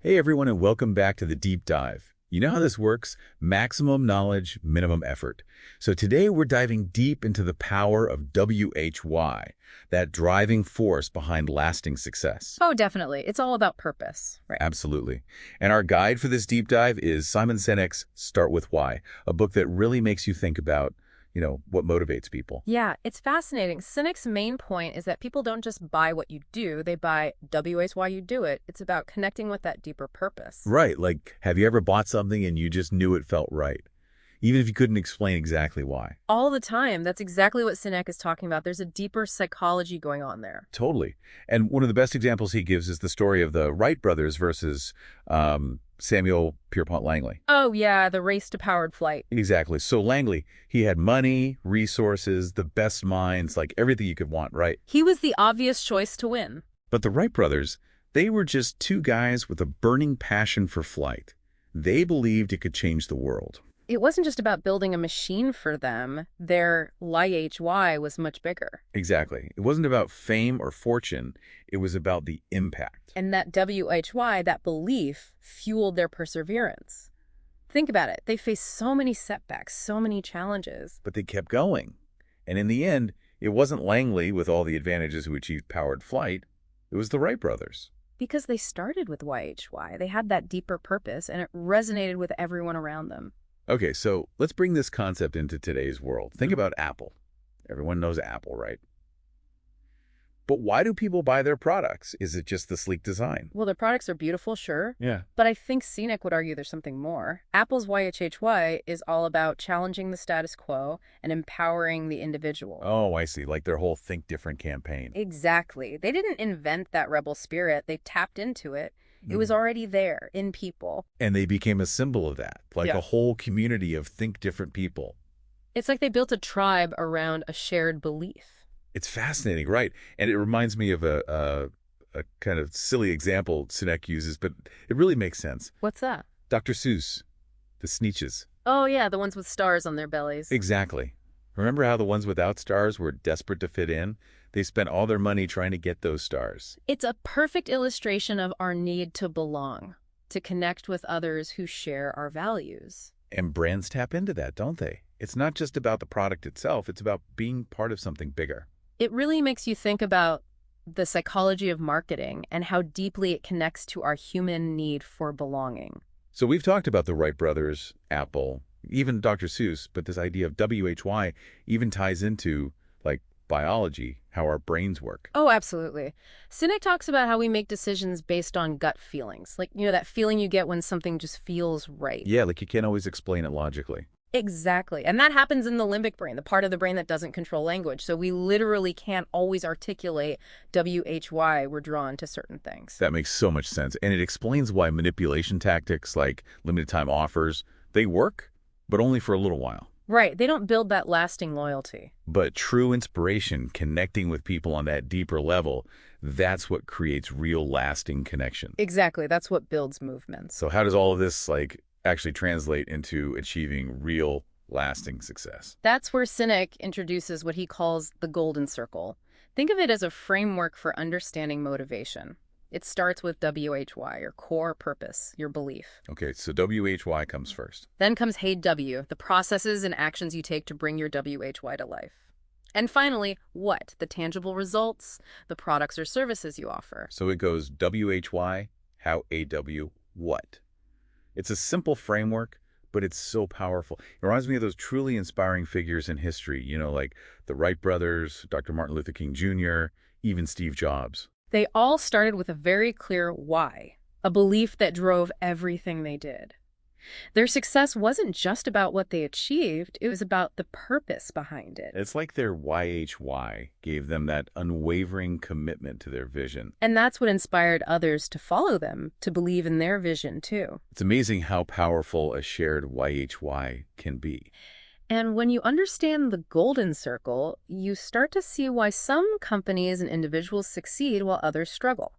Hey everyone, and welcome back to the deep dive. You know how this works? Maximum knowledge, minimum effort. So today we're diving deep into the power of WHY, that driving force behind lasting success. Oh, definitely. It's all about purpose, right? Absolutely. And our guide for this deep dive is Simon Sinek's Start With Why, a book that really makes you think about, what motivates people. Yeah, it's fascinating. Sinek's main point is that people don't just buy what you do, they buy WH why you do it. It's about connecting with that deeper purpose. Right, like have you ever bought something and you just knew it felt right, even if you couldn't explain exactly why? All the time. That's exactly what Sinek is talking about. There's a deeper psychology going on there. Totally. And one of the best examples he gives is the story of the Wright brothers versus Samuel Pierpont Langley. Oh, yeah, the race to powered flight. Exactly. So Langley, he had money, resources, the best minds, like everything you could want, right? He was the obvious choice to win. But the Wright brothers, they were just two guys with a burning passion for flight. They believed it could change the world. It wasn't just about building a machine for them. Their LIHY was much bigger. Exactly. It wasn't about fame or fortune. It was about the impact. And that WHY, that belief, fueled their perseverance. Think about it. They faced so many setbacks, so many challenges. But they kept going. And in the end, it wasn't Langley with all the advantages who achieved powered flight. It was the Wright brothers. Because they started with YHY. They had that deeper purpose, and it resonated with everyone around them. Okay, so let's bring this concept into today's world. Think about Apple. Everyone knows Apple, right? But why do people buy their products? Is it just the sleek design? Well, their products are beautiful, sure. Yeah. But I think Sinek would argue there's something more. Apple's YHHY is all about challenging the status quo and empowering the individual. Oh, I see. Like their whole Think Different campaign. Exactly. They didn't invent that rebel spirit. They tapped into it. It was already there in people. And they became a symbol of that, like Yeah. a whole community of Think Different people. It's like they built a tribe around a shared belief. It's fascinating, right? And it reminds me of a kind of silly example Sinek uses, but it really makes sense. What's that? Dr. Seuss, the Sneetches. Oh, yeah, the ones with stars on their bellies. Exactly. Remember how the ones without stars were desperate to fit in? They spent all their money trying to get those stars. It's a perfect illustration of our need to belong, to connect with others who share our values. And brands tap into that, don't they? It's not just about the product itself, it's about being part of something bigger. It really makes you think about the psychology of marketing and how deeply it connects to our human need for belonging. So we've talked about the Wright brothers, Apple, even Dr. Seuss, but this idea of WHY even ties into, like, biology, how our brains work. Oh, absolutely. Sinek talks about how we make decisions based on gut feelings. Like, that feeling you get when something just feels right. Yeah, like you can't always explain it logically. Exactly. And that happens in the limbic brain, the part of the brain that doesn't control language. So we literally can't always articulate WHY we're drawn to certain things. That makes so much sense. And it explains why manipulation tactics like limited time offers, they work, but only for a little while. Right. They don't build that lasting loyalty. But true inspiration, connecting with people on that deeper level, that's what creates real lasting connection. Exactly. That's what builds movements. So how does all of this actually translate into achieving real lasting success? That's where Sinek introduces what he calls the golden circle. Think of it as a framework for understanding motivation. It starts with WHY, your core purpose, your belief. Okay, so WHY comes first. Then comes Hey W, the processes and actions you take to bring your WHY to life. And finally, what? The tangible results, the products or services you offer. So it goes WHY, how AW, what? It's a simple framework, but it's so powerful. It reminds me of those truly inspiring figures in history, like the Wright brothers, Dr. Martin Luther King Jr., even Steve Jobs. They all started with a very clear why, a belief that drove everything they did. Their success wasn't just about what they achieved, it was about the purpose behind it. It's like their YHY gave them that unwavering commitment to their vision. And that's what inspired others to follow them, to believe in their vision too. It's amazing how powerful a shared YHY can be. And when you understand the golden circle, you start to see why some companies and individuals succeed while others struggle.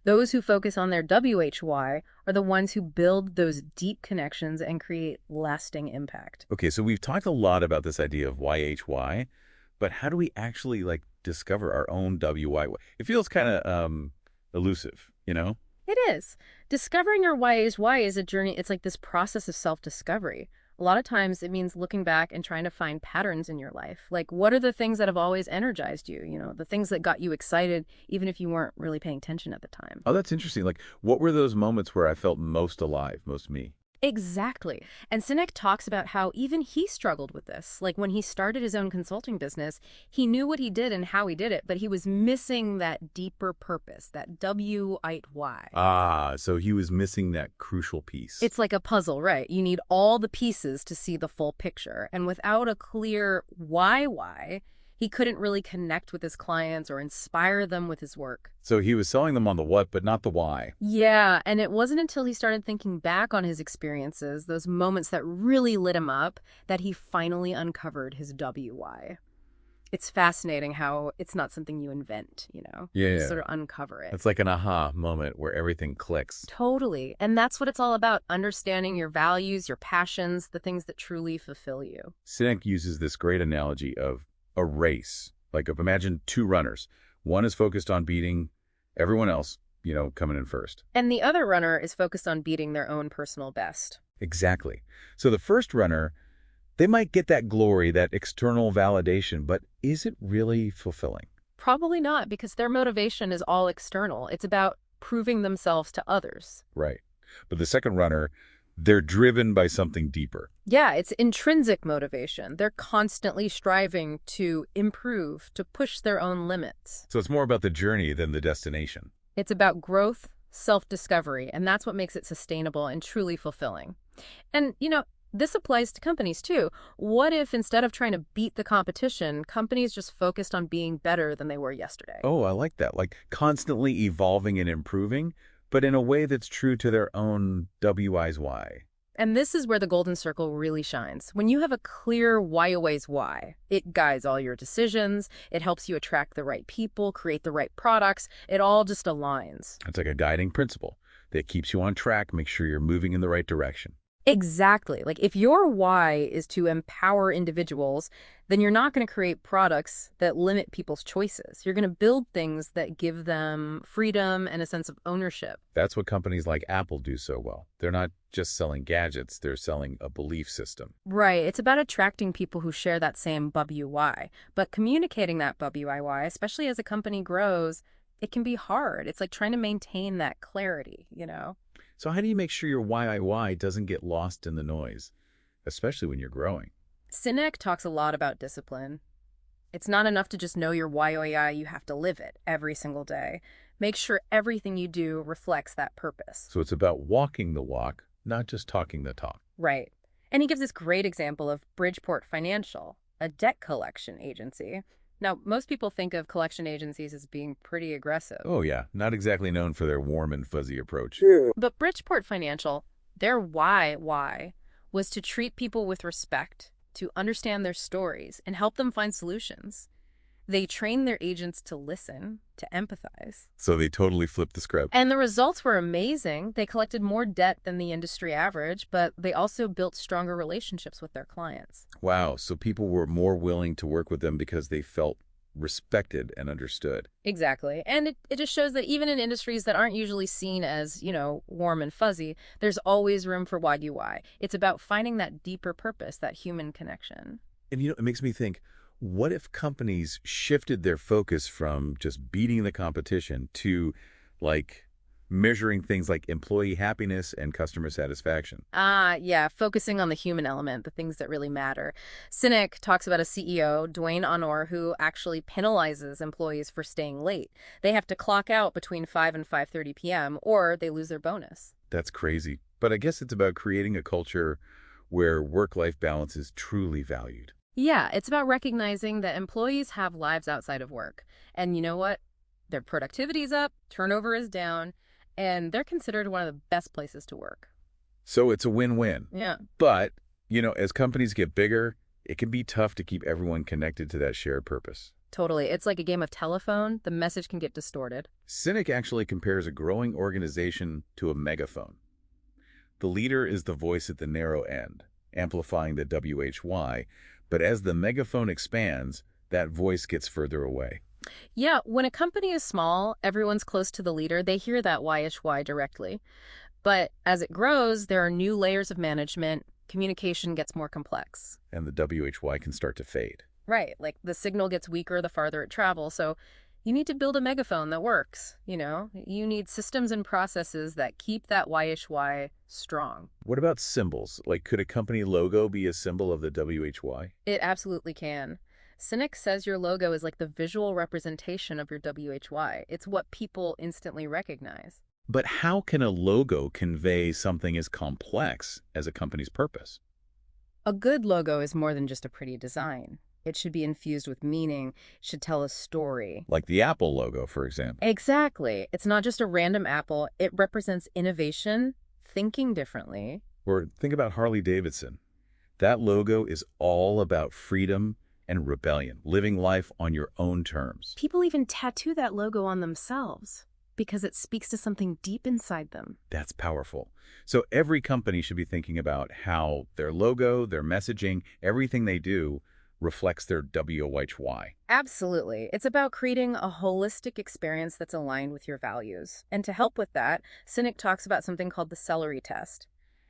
Those who focus on their WHY are the ones who build those deep connections and create lasting impact. Okay, so we've talked a lot about this idea of YHY, but how do we actually discover our own WY? It feels kind of elusive, It is. Discovering your why is a journey. It's like this process of self-discovery. A lot of times it means looking back and trying to find patterns in your life. Like, what are the things that have always energized you? The things that got you excited, even if you weren't really paying attention at the time. Oh, that's interesting. Like, what were those moments where I felt most alive, most me? Exactly. And Sinek talks about how even he struggled with this. Like when he started his own consulting business, he knew what he did and how he did it, but he was missing that deeper purpose, that why. Ah, so he was missing that crucial piece. It's like a puzzle, right? You need all the pieces to see the full picture. And without a clear why, he couldn't really connect with his clients or inspire them with his work. So he was selling them on the what, but not the why. Yeah, and it wasn't until he started thinking back on his experiences, those moments that really lit him up, that he finally uncovered his why. It's fascinating how it's not something you invent, Yeah, You yeah. sort of uncover it. It's like an aha moment where everything clicks. Totally. And that's what it's all about, understanding your values, your passions, the things that truly fulfill you. Sinek uses this great analogy of a race. Like, imagine two runners. One is focused on beating everyone else, coming in first. And the other runner is focused on beating their own personal best. Exactly. So the first runner, they might get that glory, that external validation, but is it really fulfilling? Probably not, because their motivation is all external. It's about proving themselves to others. Right. But the second runner, they're driven by something deeper. Yeah, it's intrinsic motivation. They're constantly striving to improve, to push their own limits. So it's more about the journey than the destination. It's about growth, self-discovery, and that's what makes it sustainable and truly fulfilling. And, this applies to companies too. What if instead of trying to beat the competition, companies just focused on being better than they were yesterday? Oh, I like that. Like constantly evolving and improving, but in a way that's true to their own why. And this is where the golden circle really shines. When you have a clear why, it guides all your decisions, it helps you attract the right people, create the right products, it all just aligns. It's like a guiding principle that keeps you on track, makes sure you're moving in the right direction. Exactly. Like if your why is to empower individuals, then you're not going to create products that limit people's choices. You're going to build things that give them freedom and a sense of ownership. That's what companies like Apple do so well. They're not just selling gadgets, they're selling a belief system. Right. It's about attracting people who share that same why. But communicating that why, especially as a company grows, it can be hard. It's like trying to maintain that clarity. So how do you make sure your why doesn't get lost in the noise, especially when you're growing? Sinek talks a lot about discipline. It's not enough to just know your why, you have to live it every single day. Make sure everything you do reflects that purpose. So it's about walking the walk, not just talking the talk. Right. And he gives this great example of Bridgeport Financial, a debt collection agency. Now, most people think of collection agencies as being pretty aggressive. Oh yeah, not exactly known for their warm and fuzzy approach. But Bridgeport Financial, their why was to treat people with respect, to understand their stories, and help them find solutions. They trained their agents to listen, to empathize. So they totally flipped the script. And the results were amazing. They collected more debt than the industry average, but they also built stronger relationships with their clients. Wow, so people were more willing to work with them because they felt respected and understood. Exactly. And it just shows that even in industries that aren't usually seen as, warm and fuzzy, there's always room for why. It's about finding that deeper purpose, that human connection. And it makes me think, what if companies shifted their focus from just beating the competition to, like, measuring things like employee happiness and customer satisfaction? Yeah, focusing on the human element, the things that really matter. Sinek talks about a CEO, Dwayne Honor, who actually penalizes employees for staying late. They have to clock out between 5 and 5:30 p.m. or they lose their bonus. That's crazy. But I guess it's about creating a culture where work-life balance is truly valued. Yeah, it's about recognizing that employees have lives outside of work. And you know what? Their productivity's up, turnover is down, and they're considered one of the best places to work. So it's a win-win. Yeah. But, as companies get bigger, it can be tough to keep everyone connected to that shared purpose. Totally. It's like a game of telephone. The message can get distorted. Sinek actually compares a growing organization to a megaphone. The leader is the voice at the narrow end, amplifying the why, but as the megaphone expands, that voice gets further away. Yeah, when a company is small, everyone's close to the leader, they hear that why directly. But as it grows, there are new layers of management, communication gets more complex. And the WHY can start to fade. Right, like the signal gets weaker the farther it travels, so you need to build a megaphone that works, you know? You need systems and processes that keep that why strong. What about symbols? Like, could a company logo be a symbol of the WHY? It absolutely can. Sinek says your logo is like the visual representation of your WHY. It's what people instantly recognize. But how can a logo convey something as complex as a company's purpose? A good logo is more than just a pretty design. It should be infused with meaning, it should tell a story. Like the Apple logo, for example. Exactly. It's not just a random apple. It represents innovation, thinking differently. Or think about Harley Davidson. That logo is all about freedom and rebellion, living life on your own terms. People even tattoo that logo on themselves because it speaks to something deep inside them. That's powerful. So every company should be thinking about how their logo, their messaging, everything they do reflects their WHY. Absolutely. It's about creating a holistic experience that's aligned with your values. And to help with that, Sinek talks about something called the celery test.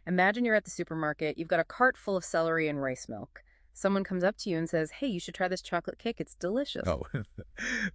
Imagine you're at the supermarket, you've got a cart full of celery and rice milk. Someone comes up to you and says, hey, you should try this chocolate cake, it's delicious. Oh,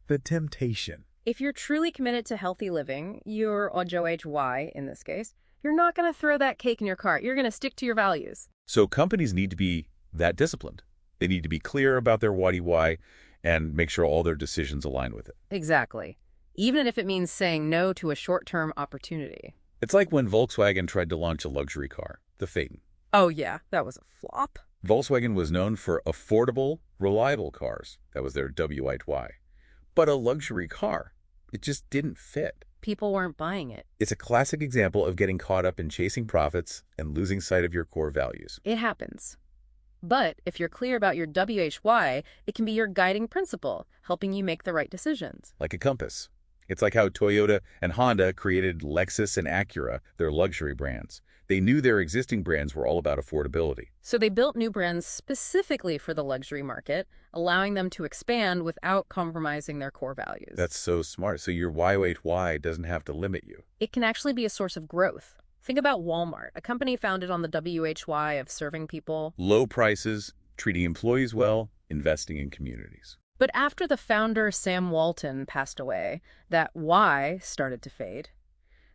the temptation. If you're truly committed to healthy living, your WHY in this case, you're not going to throw that cake in your cart. You're going to stick to your values. So companies need to be that disciplined. They need to be clear about their why and make sure all their decisions align with it. Exactly. Even if it means saying no to a short-term opportunity. It's like when Volkswagen tried to launch a luxury car, the Phaeton. Oh yeah, that was a flop. Volkswagen was known for affordable, reliable cars. That was their WHY. But a luxury car, it just didn't fit. People weren't buying it. It's a classic example of getting caught up in chasing profits and losing sight of your core values. It happens. But if you're clear about your WHY, it can be your guiding principle, helping you make the right decisions. Like a compass. It's like how Toyota and Honda created Lexus and Acura, their luxury brands. They knew their existing brands were all about affordability. So they built new brands specifically for the luxury market, allowing them to expand without compromising their core values. That's so smart. So your WHY doesn't have to limit you. It can actually be a source of growth. Think about Walmart, a company founded on the WHY of serving people. Low prices, treating employees well, investing in communities. But after the founder, Sam Walton, passed away, that why started to fade.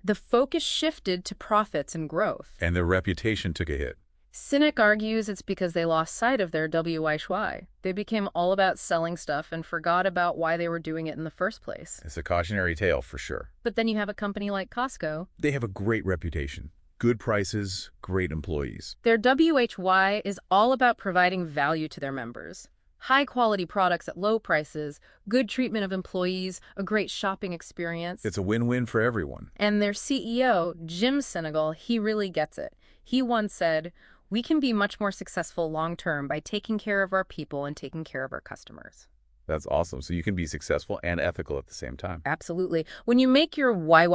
The focus shifted to profits and growth. And their reputation took a hit. Sinek argues it's because they lost sight of their WHY. They became all about selling stuff and forgot about why they were doing it in the first place. It's a cautionary tale for sure. But then you have a company like Costco. They have a great reputation. Good prices, great employees. Their WHY is all about providing value to their members. High-quality products at low prices, good treatment of employees, a great shopping experience. It's a win-win for everyone. And their CEO, Jim Sinegal, he really gets it. He once said, we can be much more successful long-term by taking care of our people and taking care of our customers. That's awesome. So you can be successful and ethical at the same time. Absolutely. When you make your why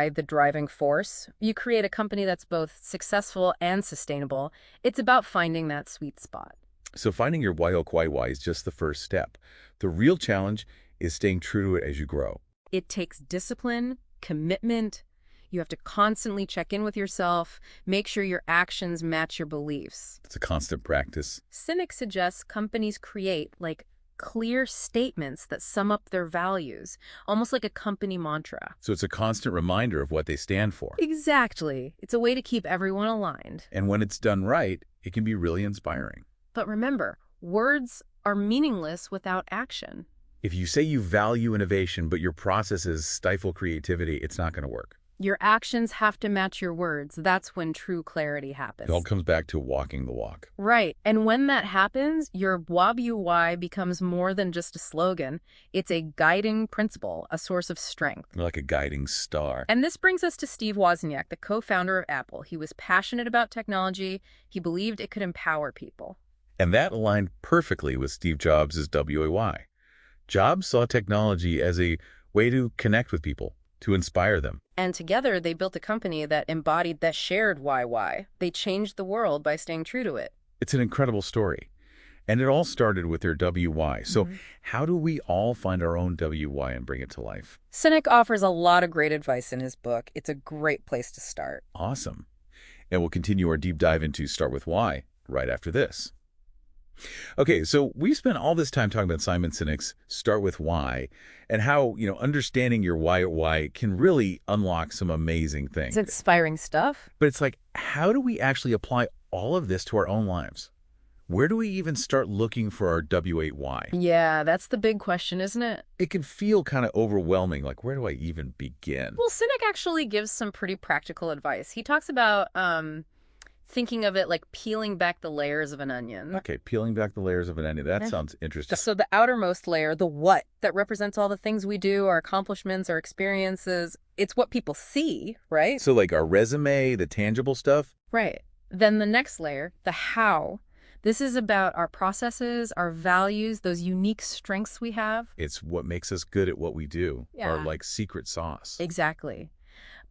the driving force, you create a company that's both successful and sustainable. It's about finding that sweet spot. So finding your why is just the first step. The real challenge is staying true to it as you grow. It takes discipline, commitment. You have to constantly check in with yourself, make sure your actions match your beliefs. It's a constant practice. Sinek suggests companies create, clear statements that sum up their values, almost like a company mantra. So it's a constant reminder of what they stand for. Exactly. It's a way to keep everyone aligned. And when it's done right, it can be really inspiring. But remember, words are meaningless without action. If you say you value innovation, but your processes stifle creativity, it's not going to work. Your actions have to match your words. That's when true clarity happens. It all comes back to walking the walk. Right. And when that happens, your WHY becomes more than just a slogan. It's a guiding principle, a source of strength. Like a guiding star. And this brings us to Steve Wozniak, the co-founder of Apple. He was passionate about technology. He believed it could empower people. And that aligned perfectly with Steve Jobs' WHY. Jobs saw technology as a way to connect with people, to inspire them. And together, they built a company that embodied that shared why. They changed the world by staying true to it. It's an incredible story. And it all started with their WY. So Mhm. how do we all find our own WY and bring it to life? Sinek offers a lot of great advice in his book. It's a great place to start. Awesome. And we'll continue our deep dive into Start With Why right after this. Okay, so we spent all this time talking about Simon Sinek's Start With Why and how, understanding your why can really unlock some amazing It's things. inspiring stuff. But it's like, how do we actually apply all of this to our own lives? Where do we even start looking for our W8Y? Yeah, that's the big question, isn't it? It can feel kind of overwhelming, like where do I even begin? Well, Sinek actually gives some pretty practical advice. He talks about thinking of it like peeling back the layers of an onion. Okay, peeling back the layers of an onion. That Yeah. sounds interesting. So the outermost layer, the what, that represents all the things we do, our accomplishments, our experiences. It's what people see, right? So like our resume, the tangible stuff? Right. Then the next layer, the how. This is about our processes, our values, those unique strengths we have. It's what makes us good at what we do. Our Yeah. like secret sauce. Exactly.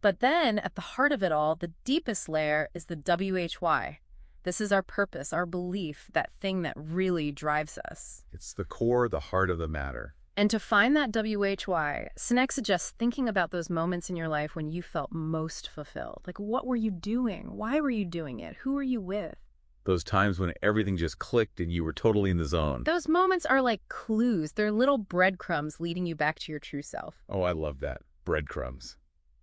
But then at the heart of it all, the deepest layer is the WHY. This is our purpose, our belief, that thing that really drives us. It's the core, the heart of the matter. And to find that WHY, Sinek suggests thinking about those moments in your life when you felt most fulfilled. Like, what were you doing? Why were you doing it? Who were you with? Those times when everything just clicked and you were totally in the zone. Those moments are like clues. They're little breadcrumbs leading you back to your true self. Oh, I love that. Breadcrumbs.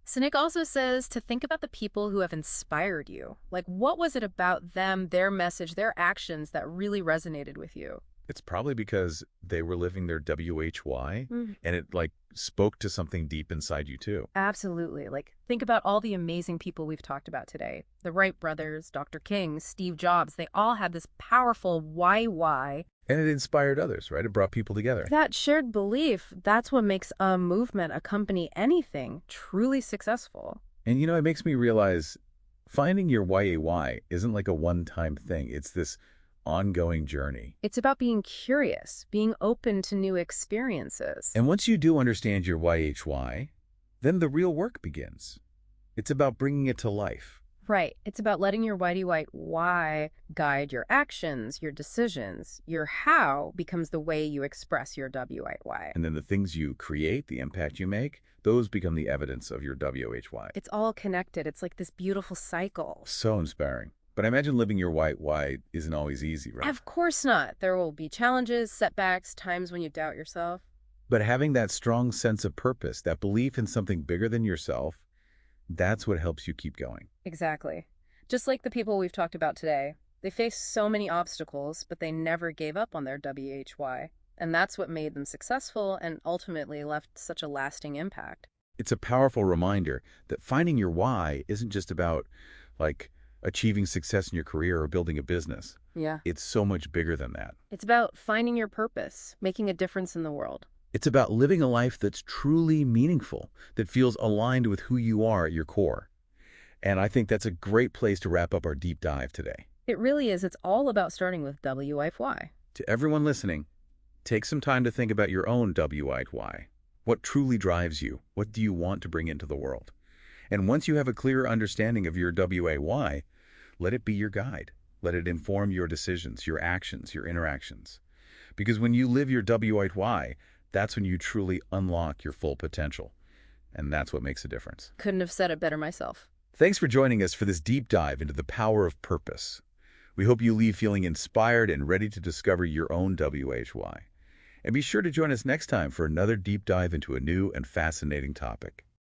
Sinek also says to think about the people who have inspired you. Like, what was it about them, their message, their actions that really resonated with you? It's probably because they were living their WHY and it like spoke to something deep inside you too. Absolutely. Like, think about all the amazing people we've talked about today. The Wright brothers, Dr. King, Steve Jobs, they all had this powerful why. And it inspired others, right? It brought people together. That shared belief, that's what makes a movement, a company, anything truly successful. And it makes me realize finding your YAY isn't like a one-time thing. It's this ongoing journey. It's about being curious, being open to new experiences. And once you do understand your YHY, then the real work begins. It's about bringing it to life. Right. It's about letting your whitey white why guide your actions, your decisions. Your how becomes the way you express your WIY. And then the things you create, the impact you make, those become the evidence of your WHY. It's all connected. It's like this beautiful cycle. So inspiring. But I imagine living your why isn't always easy, right? Of course not. There will be challenges, setbacks, times when you doubt yourself. But having that strong sense of purpose, that belief in something bigger than yourself, that's what helps you keep going. Exactly. Just like the people we've talked about today. They faced so many obstacles, but they never gave up on their WHY. And that's what made them successful and ultimately left such a lasting impact. It's a powerful reminder that finding your why isn't just about, like, achieving success in your career or building a business. Yeah. It's so much bigger than that. It's about finding your purpose, making a difference in the world. It's about living a life that's truly meaningful, that feels aligned with who you are at your core. And I think that's a great place to wrap up our deep dive today. It really is. It's all about starting with WIY. To everyone listening, take some time to think about your own WIY. What truly drives you? What do you want to bring into the world? And once you have a clearer understanding of your WAY, let it be your guide. Let it inform your decisions, your actions, your interactions. Because when you live your WIY, that's when you truly unlock your full potential. And that's what makes a difference. Couldn't have said it better myself. Thanks for joining us for this deep dive into the power of purpose. We hope you leave feeling inspired and ready to discover your own WHY. And be sure to join us next time for another deep dive into a new and fascinating topic.